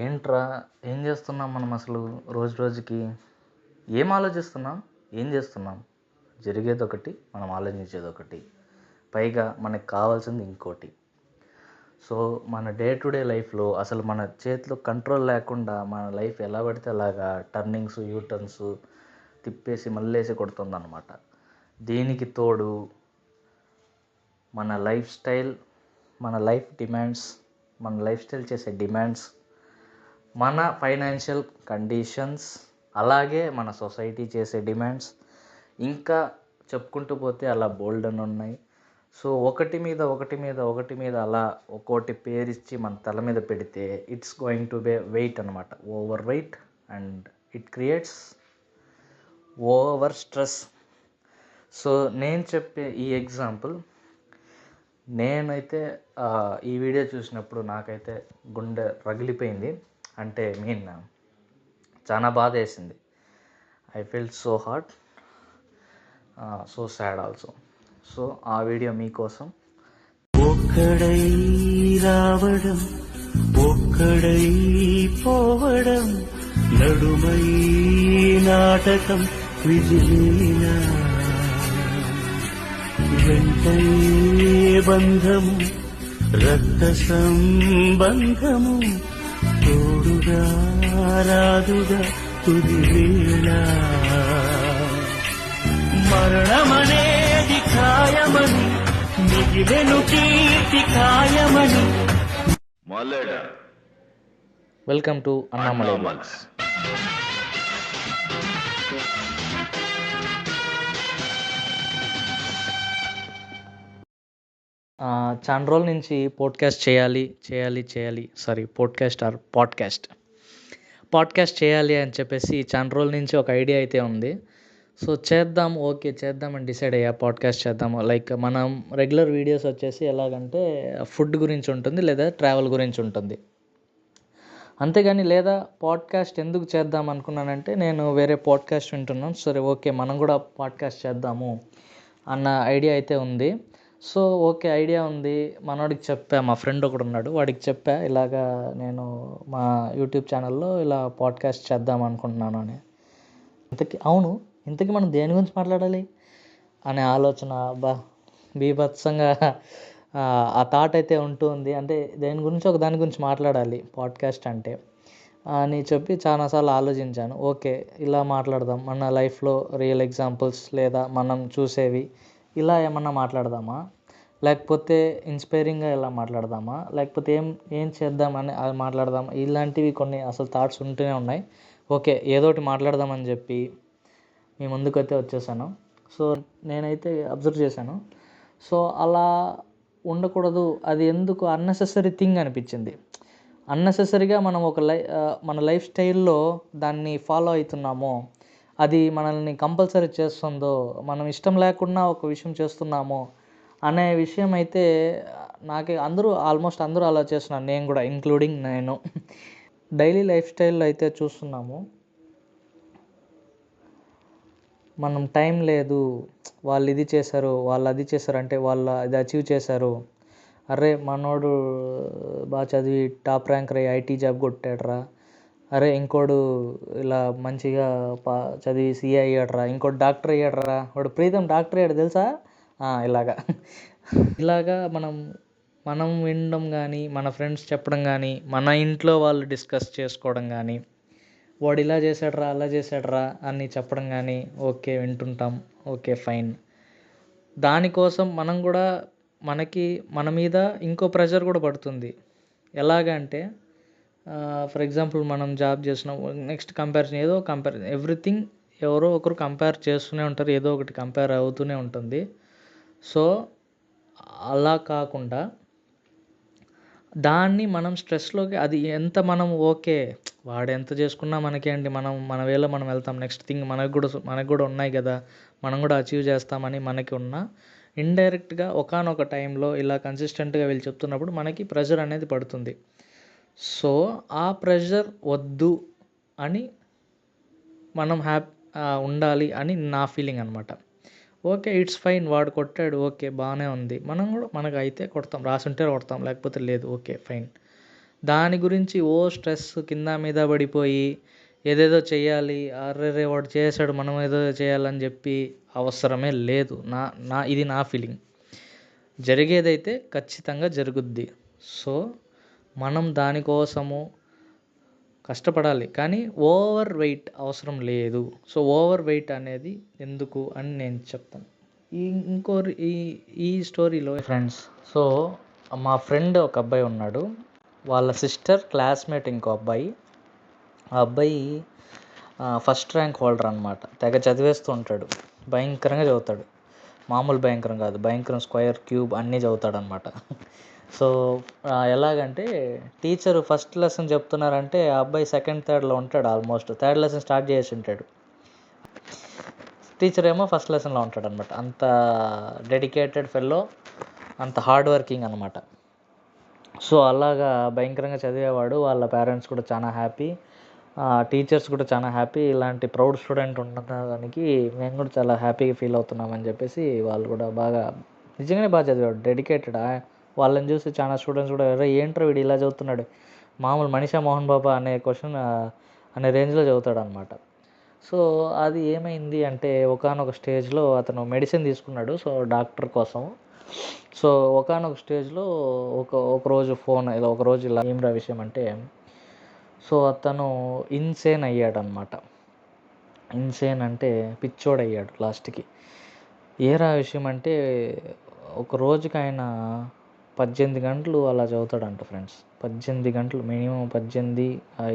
ఏంట్రా ఏం చేస్తున్నాం మనం అసలు రోజు రోజుకి? ఏం ఆలోచిస్తున్నాం? ఏం చేస్తున్నాం? జరిగేది ఒకటి, మనం ఆలోచించేది ఒకటి, పైగా మనకు కావాల్సింది ఇంకోటి. సో మన డే టు డే లైఫ్లో అసలు మన చేతిలో కంట్రోల్ లేకుండా మన లైఫ్ ఎలా పడితే అలాగా టర్నింగ్స్, యూటర్న్స్ తిప్పేసి మళ్ళేసి కొడుతుందన్నమాట. దీనికి తోడు మన లైఫ్ స్టైల్, మన లైఫ్ డిమాండ్స్, మన లైఫ్ స్టైల్ చేసే డిమాండ్స్, మన ఫైనాన్షియల్ కండిషన్స్, అలాగే మన సొసైటీ చేసే డిమాండ్స్, ఇంకా చెప్పుకుంటూ పోతే అలా బోల్డ్ అని ఉన్నాయి. సో ఒకటి మీద ఒకటి మీద ఒకటి మీద అలా ఒక్కోటి పేరిచ్చి మన తల మీద పెడితే it's going to be weight అనమాట, over weight, and it creates over stress. So నేను చెప్పే ఈ ఎగ్జాంపుల్, నేనైతే ఈ వీడియో చూసినప్పుడు నాకైతే గుండె రగిలిపోయింది. అంటే చాలా బాధ వేసింది. I feel so heart, so sad also. So ఆ వీడియో మీకోసం. ఒక్కడై రావడం, ఒక్కడై పోవడం, నడుమై నాటకం విజిలీనా, వెంటై బంధము, రక్త సంబంధము, తోడుగా రాదుగా తుది వేళ, మరణమనేది ఖాయమని, మిగిలెను కీర్తి ఖాయమని. Welcome to Annamalai blogs. చాలా రోజుల నుంచి పాడ్కాస్ట్ చేయాలి అని చెప్పేసి చాలా రోజుల నుంచి ఒక ఐడియా అయితే ఉంది. సో చేద్దామని డిసైడ్ అయ్యా. పాడ్కాస్ట్ చేద్దాము. లైక్ మనం రెగ్యులర్ వీడియోస్ వచ్చేసి ఎలాగంటే ఫుడ్ గురించి ఉంటుంది, లేదా ట్రావెల్ గురించి ఉంటుంది. అంతేగాని లేదా పాడ్కాస్ట్ ఎందుకు చేద్దాం అనుకున్నానంటే, నేను వేరే పాడ్కాస్ట్ వింటున్నాను. సరే ఓకే, మనం కూడా పాడ్కాస్ట్ చేద్దాము అన్న ఐడియా అయితే ఉంది. సో ఓకే, ఐడియా ఉంది. మనోడికి చెప్పా, మా ఫ్రెండ్ ఒకడు ఉన్నాడు, వాడికి చెప్పా ఇలాగా నేను మా యూట్యూబ్ ఛానల్లో ఇలా పాడ్కాస్ట్ చేద్దాం అనుకుంటున్నాను అని. ఇంతకీ మనం దేని గురించి మాట్లాడాలి అనే ఆలోచన బీభత్సంగా ఆ థాట్ అయితే ఉంటుంది. అంటే దేని గురించి దాని గురించి మాట్లాడాలి పాడ్కాస్ట్ అంటే అని చెప్పి చాలాసార్లు ఆలోచించాను. ఓకే, ఇలా మాట్లాడదాం, మన లైఫ్లో రియల్ ఎగ్జాంపుల్స్ లేదా మనం చూసేవి ఇలా ఏమన్నా మాట్లాడదామా, లేకపోతే ఇన్స్పైరింగ్గా ఇలా మాట్లాడదామా, లేకపోతే ఏం చేద్దామని అది మాట్లాడదామా, ఇలాంటివి కొన్ని అసలు థాట్స్ ఉంటూనే ఉన్నాయి. ఓకే, ఏదోటి మాట్లాడదామని చెప్పి మీ ముందుకైతే వచ్చేసాను. సో నేనైతే అబ్జర్వ్ చేశాను. సో అలా ఉండకూడదు, అది ఎందుకు అన్నెసెసరీ థింగ్ అనిపించింది. అన్నెసెసరీగా మనం మన లైఫ్ స్టైల్లో దాన్ని ఫాలో అవుతున్నామో, అది మనల్ని కంపల్సరీ చేస్తుందో, మనం ఇష్టం లేకుండా ఒక విషయం చేస్తున్నామో అనే విషయం అయితే నాకే ఆల్మోస్ట్ అందరూ అలా చేస్తున్నారు, నేను కూడా ఇంక్లూడింగ్ నేను. డైలీ లైఫ్ స్టైల్లో అయితే చూస్తున్నాము, మనం టైం లేదు, వాళ్ళు ఇది చేశారు, వాళ్ళు అది చేశారు, అంటే వాళ్ళు అది అచీవ్ చేశారు, అరే మనోడు బాగా చదివి టాప్ ర్యాంక్ రే ఐటీ జాబ్ కొట్టాడురా, అరే ఇంకోడు ఇలా మంచిగా చదివి సీఏ అయ్యాడురా, ఇంకోటి డాక్టర్ అయ్యాడురా, వాడు ప్రీతం డాక్టర్ అయ్యాడు తెలుసా, ఇలాగా మనం వినడం కానీ, మన ఫ్రెండ్స్ చెప్పడం కానీ, మన ఇంట్లో వాళ్ళు డిస్కస్ చేసుకోవడం కానీ, వాడు ఇలా చేశాడురా అలా చేశాడురా అని చెప్పడం కానీ, ఓకే వింటుంటాం, ఓకే ఫైన్. దానికోసం మనం కూడా మన మీద ఇంకో ప్రెషర్ కూడా పడుతుంది. ఎలాగంటే ఫర్ ఎగ్జాంపుల్ మనం జాబ్ చేస్తున్నాం, నెక్స్ట్ కంపారిజన్ ఎవ్రీథింగ్ ఎవరో ఒకరు కంపేర్ చేస్తూనే ఉంటారు, ఏదో ఒకటి కంపేర్ అవుతూనే ఉంటుంది. సో అలా కాకుండా దాన్ని మనం స్ట్రెస్లోకి, అది ఎంత మనం ఓకే వాడు ఎంత చేసుకున్నా మనకేంటి, మన వేలో మనం వెళ్తాం, నెక్స్ట్ థింగ్ మనకు కూడా ఉన్నాయి కదా, మనం కూడా అచీవ్ చేస్తామని మనకి ఉన్న ఇండైరెక్ట్గా ఒకానొక టైంలో ఇలా కన్సిస్టెంట్గా వీళ్ళు చెప్తున్నప్పుడు మనకి ప్రెషర్ అనేది పడుతుంది. సో ఆ ప్రెషర్ వద్దు అని మనం ఉండాలి అని నా ఫీలింగ్ అనమాట. ఓకే, ఇట్స్ ఫైన్, వాడు కొట్టాడు, ఓకే బాగానే ఉంది, మనం కూడా మనకు అయితే కొడతాం, రాసుంటే కొడతాం, లేకపోతే లేదు, ఓకే ఫైన్. దాని గురించి స్ట్రెస్ కింద మీద పడిపోయి ఏదేదో చెయ్యాలి, అర్రెరే వాడు చేసాడు మనం ఏదో చేయాలని చెప్పి అవసరమే లేదు. ఇది నా ఫీలింగ్. జరిగేదైతే ఖచ్చితంగా జరుగుద్ది. సో మనం దానికోసము కష్టపడాలి, కానీ ఓవర్ వెయిట్ అవసరం లేదు. సో ఓవర్ వెయిట్ అనేది ఎందుకు అని నేను చెప్తాను. ఈ స్టోరీలో ఫ్రెండ్స్, సో మా ఫ్రెండ్ ఒక అబ్బాయి ఉన్నాడు, వాళ్ళ సిస్టర్ క్లాస్మేట్ ఇంకో అబ్బాయి. ఆ అబ్బాయి ఫస్ట్ ర్యాంక్ హోల్డర్ అనమాట. తెగ చదివేస్తూ ఉంటాడు, భయంకరంగా చదువుతాడు. మామూలు భయంకరం కాదు, భయంకరం స్క్వేర్ క్యూబ్ అన్నీ చదువుతాడు అనమాట. సో ఎలాగంటే టీచర్ ఫస్ట్ లెసన్ చెప్తున్నారంటే ఆ అబ్బాయి సెకండ్ థర్డ్లో ఉంటాడు. ఆల్మోస్ట్ థర్డ్ లెసన్ స్టార్ట్ చేసి ఉంటాడు, టీచర్ ఏమో ఫస్ట్ లెసన్లో ఉంటాడు అనమాట. అంత డెడికేటెడ్ ఫెల్లో, అంత హార్డ్ వర్కింగ్ అనమాట. సో అలాగా భయంకరంగా చదివేవాడు. వాళ్ళ పేరెంట్స్ కూడా చాలా హ్యాపీ, టీచర్స్ కూడా చాలా హ్యాపీ. ఇలాంటి ప్రౌడ్ స్టూడెంట్ ఉండడానికి మేము కూడా చాలా హ్యాపీగా ఫీల్ అవుతున్నామని చెప్పేసి వాళ్ళు కూడా నిజంగానే బాగా చదివాడు, డెడికేటెడ్. వాళ్ళని చూసి చాలా స్టూడెంట్స్ కూడా ఏంట్రా వీడు ఇలా చదువుతున్నాడు, మామూలు మనిషా మోహన్ బాబా అనే క్వశ్చన్ అనే రేంజ్లో చదువుతాడు అనమాట. సో అది ఏమైంది అంటే ఒకానొక స్టేజ్లో అతను మెడిసిన్ తీసుకున్నాడు, సో డాక్టర్ కోసం. సో ఒకానొక స్టేజ్లో ఒకరోజు ఒకరోజు ఇలా ఏమిరా విషయం అంటే, సో అతను ఇన్సేన్ అయ్యాడనమాట. ఇన్సేన్ అంటే పిచ్చోడయ్యాడు లాస్ట్కి. ఏరా విషయం అంటే ఒక రోజుకి ఆయన 18 గంటలు అలా చదువుతాడంట ఫ్రెండ్స్. 18 గంటలు, మినిమం 18,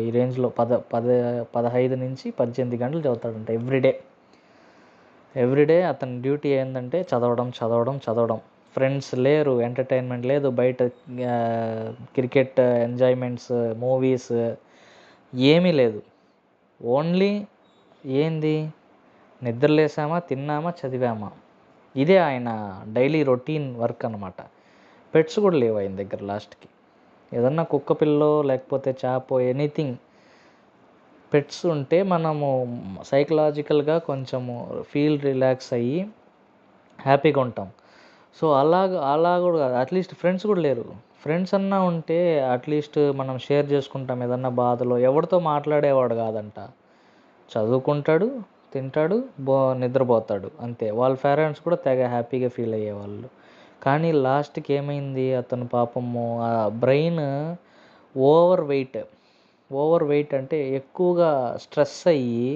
ఈ రేంజ్లో 15 నుంచి 18 గంటలు చదువుతాడంట ఎవ్రీడే. అతని డ్యూటీ ఏంటంటే చదవడం. ఫ్రెండ్స్ లేరు, ఎంటర్టైన్మెంట్ లేదు, బయట క్రికెట్ ఎంజాయ్మెంట్స్, మూవీస్ ఏమీ లేదు. ఓన్లీ ఏంది, నిద్రలేసామా, తిన్నామా, చదివామా, ఇదే ఆయన డైలీ రొటీన్ వర్క్ అనమాట. పెట్స్ కూడా లేవు ఆయన దగ్గర లాస్ట్కి. ఏదన్నా కుక్క పిల్లో లేకపోతే చేపో ఎనీథింగ్ పెట్స్ ఉంటే మనము సైకలాజికల్గా కొంచెము రిలాక్స్ అయ్యి హ్యాపీగా ఉంటాం. సో అలా కూడా కాదు, అట్లీస్ట్ ఫ్రెండ్స్ కూడా లేరు. ఫ్రెండ్స్ అన్నా ఉంటే అట్లీస్ట్ మనం షేర్ చేసుకుంటాం ఏదన్నా బాధలో. ఎవరితో మాట్లాడేవాడు కాదంట, చదువుకుంటాడు, తింటాడు, నిద్రపోతాడు, అంతే. వాళ్ళ పేరెంట్స్ కూడా తెగ హ్యాపీగా ఫీల్ అయ్యేవాళ్ళు. కానీ లాస్ట్కి ఏమైంది, అతను పాపము ఆ బ్రెయిన్ ఓవర్ వెయిట్ అంటే ఎక్కువగా స్ట్రెస్ అయ్యి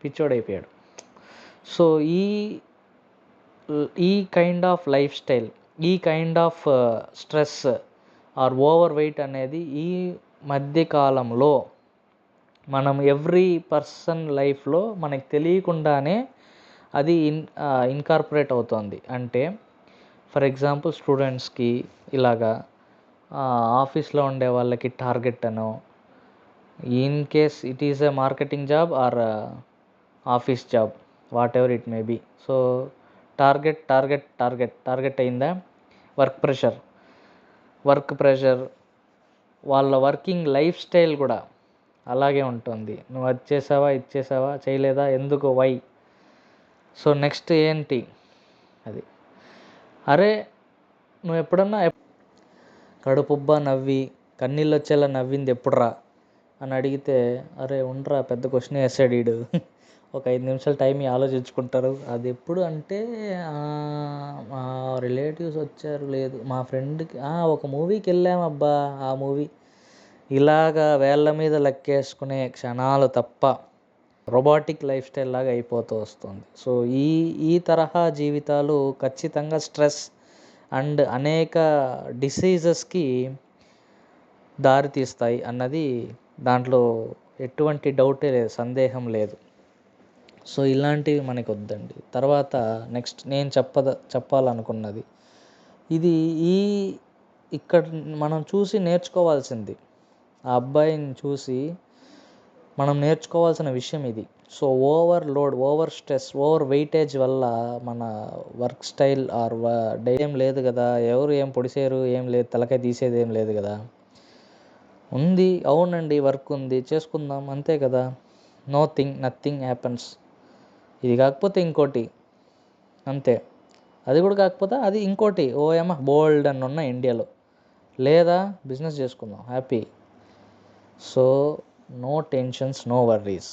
పిచ్చోడైపోయాడు. సో ఈ కైండ్ ఆఫ్ లైఫ్ స్టైల్, ఈ kind of stress or over weight అనేది ఈ మధ్యకాలంలో మనం ఎవ్రీ పర్సన్ లైఫ్లో మనకు తెలియకుండానే అది ఇన్కార్పొరేట్ అవుతుంది. అంటే ఫర్ ఎగ్జాంపుల్ స్టూడెంట్స్కి ఇలాగా, ఆఫీస్లో ఉండే వాళ్ళకి టార్గెట్ అనో, in case it is a marketing job or office job, whatever it may be. So target అయిందా, వర్క్ ప్రెషర్, వాళ్ళ వర్కింగ్ లైఫ్ స్టైల్ కూడా అలాగే ఉంటుంది. నువ్వు అది చేసావా, ఇది చేసావా, చేయలేదా, ఎందుకు, వై. సో నెక్స్ట్ ఏంటి అది, అరే నువ్వు ఎప్పుడన్నా కడుపుబ్బా నవ్వి కన్నీళ్ళు వచ్చేలా నవ్వింది ఎప్పుడురా అని అడిగితే, అరే ఉండరా పెద్ద క్వశ్చన్ వేసాడు వీడు, ఒక 5 నిమిషాలు టైం ఆలోచించుకుంటారు. అది ఎప్పుడు అంటే మా రిలేటివ్స్ వచ్చారు, లేదు మా ఫ్రెండ్కి, ఒక మూవీకి వెళ్ళామబ్బా, ఆ మూవీ. ఇలాగా వేళ్ళ మీద లెక్కేసుకునే క్షణాలు తప్ప రోబోటిక్ లైఫ్ స్టైల్ లాగా అయిపోతూ వస్తుంది. సో ఈ తరహా జీవితాలు ఖచ్చితంగా స్ట్రెస్ అండ్ అనేక డిసీజెస్కి దారితీస్తాయి అన్నది దాంట్లో ఎటువంటి డౌటే లేదు, సందేహం లేదు. సో ఇలాంటివి మనకి వద్దండి. తర్వాత నెక్స్ట్ నేను చెప్పాలనుకున్నది ఇది, ఇక్కడ మనం చూసి నేర్చుకోవాల్సింది, ఆ అబ్బాయిని చూసి మనం నేర్చుకోవాల్సిన విషయం ఇది. So over stress, over weightage వల్ల మన వర్క్ స్టైల్ ఆర్ ఏం లేదు కదా, ఎవరు ఏం పొడిసేరు, ఏం లేదు, తలకాయ తీసేది ఏం లేదు కదా. ఉంది, అవునండి, వర్క్ ఉంది, చేసుకుందాం, అంతే కదా. Nothing happens. ఇది కాకపోతే ఇంకోటి, అంతే. అది కూడా కాకపోతే అది ఇంకోటి, ఓయమ్మ బోల్డ్ అని ఉన్నాయి ఇండియాలో. లేదా బిజినెస్ చేసుకుందాం happy. So no tensions, no worries.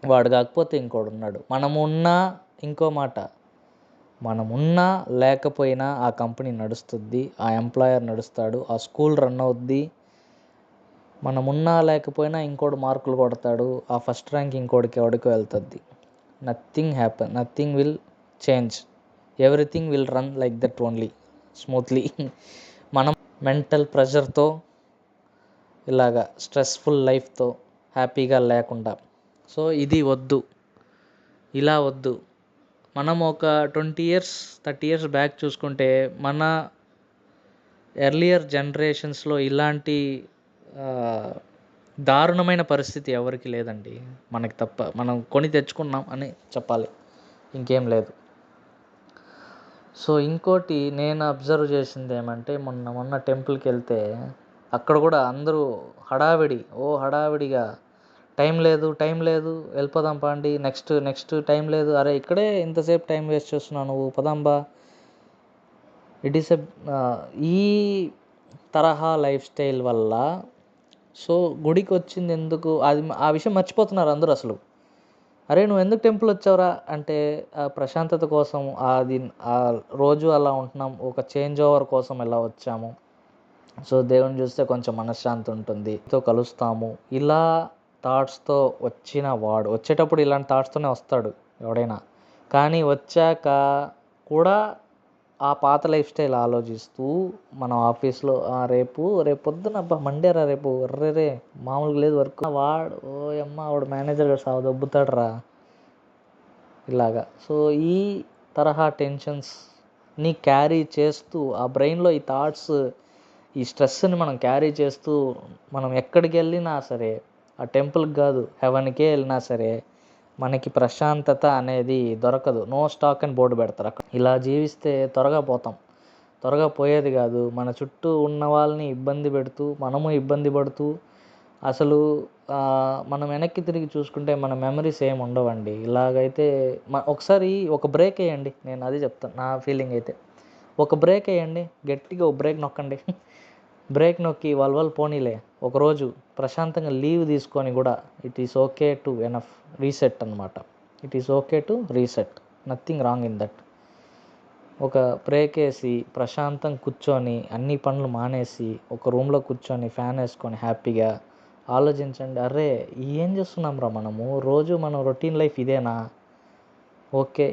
వాడు కాకపోతే ఇంకోడు ఉన్నాడు. మనమున్నా, ఇంకో మాట, మనమున్నా లేకపోయినా ఆ కంపెనీ నడుస్తుంది, ఆ ఎంప్లాయర్ నడుస్తాడు, ఆ స్కూల్ రన్ అవుద్ది. మనమున్నా లేకపోయినా ఇంకోటి మార్కులు కొడతాడు, ఆ ఫస్ట్ ర్యాంక్ ఇంకోటికి ఎవడికో వెళ్తుంది. Nothing will change, everything will run like that only, smoothly. మనం మెంటల్ ప్రెషర్తో, ఇలాగా స్ట్రెస్ఫుల్ లైఫ్తో హ్యాపీగా లేకుండా. సో ఇది వద్దు, ఇలా వద్దు. మనం ఒక 20 years 30 years బ్యాక్ చూసుకుంటే మన ఎర్లియర్ జనరేషన్స్లో ఇలాంటి దారుణమైన పరిస్థితి ఎవరికి లేదండి, మనకి తప్ప. మనం కొని తెచ్చుకున్నాం అని చెప్పాలి, ఇంకేం లేదు. సో ఇంకోటి నేను అబ్జర్వ్ చేసింది ఏమంటే, మొన్న టెంపుల్కి వెళ్తే అక్కడ కూడా అందరూ హడావిడిగా టైం లేదు వెళ్ళిపోదాం పాండి, నెక్స్ట్ టైం లేదు, అరే ఇక్కడే ఇంతసేపు టైం వేస్ట్ చేస్తున్నావు నువ్వు, పదాంబా. ఇట్ ఈస్ ఈ తరహా లైఫ్ స్టైల్ వల్ల సో గుడికి వచ్చింది ఎందుకు, ఆ విషయం మర్చిపోతున్నారు అందరూ అసలు. అరే నువ్వు ఎందుకు టెంపుల్ వచ్చావురా అంటే, ఆ ప్రశాంతత కోసం, ఆ రోజు అలా ఉంటున్నాం, ఒక చేంజ్ ఓవర్ కోసం ఇలా వచ్చాము. సో దేవుని చూస్తే కొంచెం మనశ్శాంతి ఉంటుంది, కలుస్తాము, ఇలా థాట్స్తో వచ్చేటప్పుడు ఇలాంటి థాట్స్తోనే వస్తాడు ఎవడైనా. కానీ వచ్చాక కూడా ఆ పాత లైఫ్ స్టైల్ ఆలోచిస్తూ మనం ఆఫీస్లో రేపు పొద్దున మండేరా, రేపు రే మామూలుగా లేదు వర్క్, వాడు మేనేజర్ గారు సాగు దొబ్బుతాడు రా, ఇలాగా. సో ఈ తరహా టెన్షన్స్ని క్యారీ చేస్తూ, ఆ బ్రెయిన్లో ఈ థాట్స్, ఈ స్ట్రెస్ని మనం క్యారీ చేస్తూ, మనం ఎక్కడికి వెళ్ళినా సరే, ఆ టెంపుల్కి కాదు హెవెన్కే వెళ్ళినా సరే మనకి ప్రశాంతత అనేది దొరకదు. నో స్టాక్ అని బోర్డు పెడతారు అక్కడ. ఇలా జీవిస్తే త్వరగా పోయేది కాదు. మన చుట్టూ ఉన్న వాళ్ళని ఇబ్బంది పెడుతూ, మనము ఇబ్బంది పడుతూ, అసలు మనం వెనక్కి తిరిగి చూసుకుంటే మన మెమరీస్ ఏమి ఉండవండి. ఇలాగైతే ఒకసారి ఒక బ్రేక్ వేయండి, నేను అది చెప్తాను నా ఫీలింగ్ అయితే. ఒక బ్రేక్ వేయండి, గట్టిగా ఒక బ్రేక్ నొక్కండి. బ్రేక్ నొక్కి వల్వల్ పోనీలే, ఒకరోజు ప్రశాంతంగా లీవ్ తీసుకొని కూడా, it is okay to enough reset అనమాట. It is okay to reset, nothing wrong in that. ఒక బ్రేక్ వేసి ప్రశాంతంగా కూర్చొని, అన్ని పనులు మానేసి ఒక రూమ్లో కూర్చొని ఫ్యాన్ వేసుకొని హ్యాపీగా ఆలోచించండి. అరే ఏం చేస్తున్నాం రా మనము, రోజు మనం రొటీన్ లైఫ్ ఇదేనా? Okay,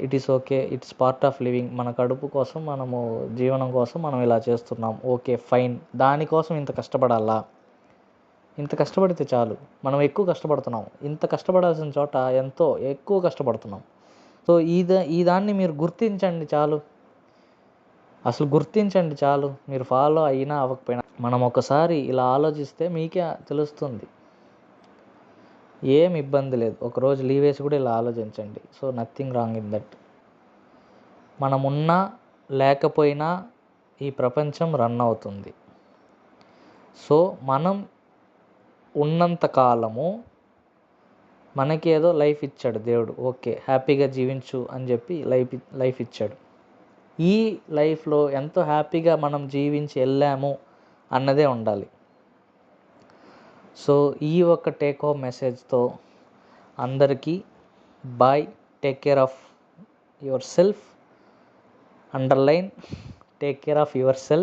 it's part of living. మన కడుపు కోసం, మనము జీవనం కోసం మనం ఇలా చేస్తున్నాం, ఓకే ఫైన్. దానికోసం ఇంత కష్టపడాలా? ఇంత కష్టపడితే చాలు. మనం ఎక్కువ కష్టపడుతున్నాం, ఇంత కష్టపడాల్సిన చోట ఎంతో ఎక్కువ కష్టపడుతున్నాం. సో ఈ దాన్ని మీరు గుర్తించండి చాలు, అసలు గుర్తించండి చాలు. మీరు ఫాలో అయినా అవ్వకపోయినా మనం ఒకసారి ఇలా ఆలోచిస్తే మీకే తెలుస్తుంది, ఏం ఇబ్బంది లేదు. ఒకరోజు లీవ్ వేసి కూడా ఇలా ఆలోచించండి. So nothing wrong in that. మనమున్నా లేకపోయినా ఈ ప్రపంచం రన్ అవుతుంది. సో మనం ఉన్నంత కాలము మనకి ఏదో లైఫ్ ఇచ్చాడు దేవుడు, ఓకే హ్యాపీగా జీవించు అని చెప్పి లైఫ్ ఇచ్చాడు. ఈ లైఫ్లో ఎంతో హ్యాపీగా మనం జీవించి వెళ్ళాము అన్నదే ఉండాలి. సో ఈ ఒక టేక్ హోమ్ మెసేజ్తో అందరికీ bye. Take care of yourself, underline take care of your self.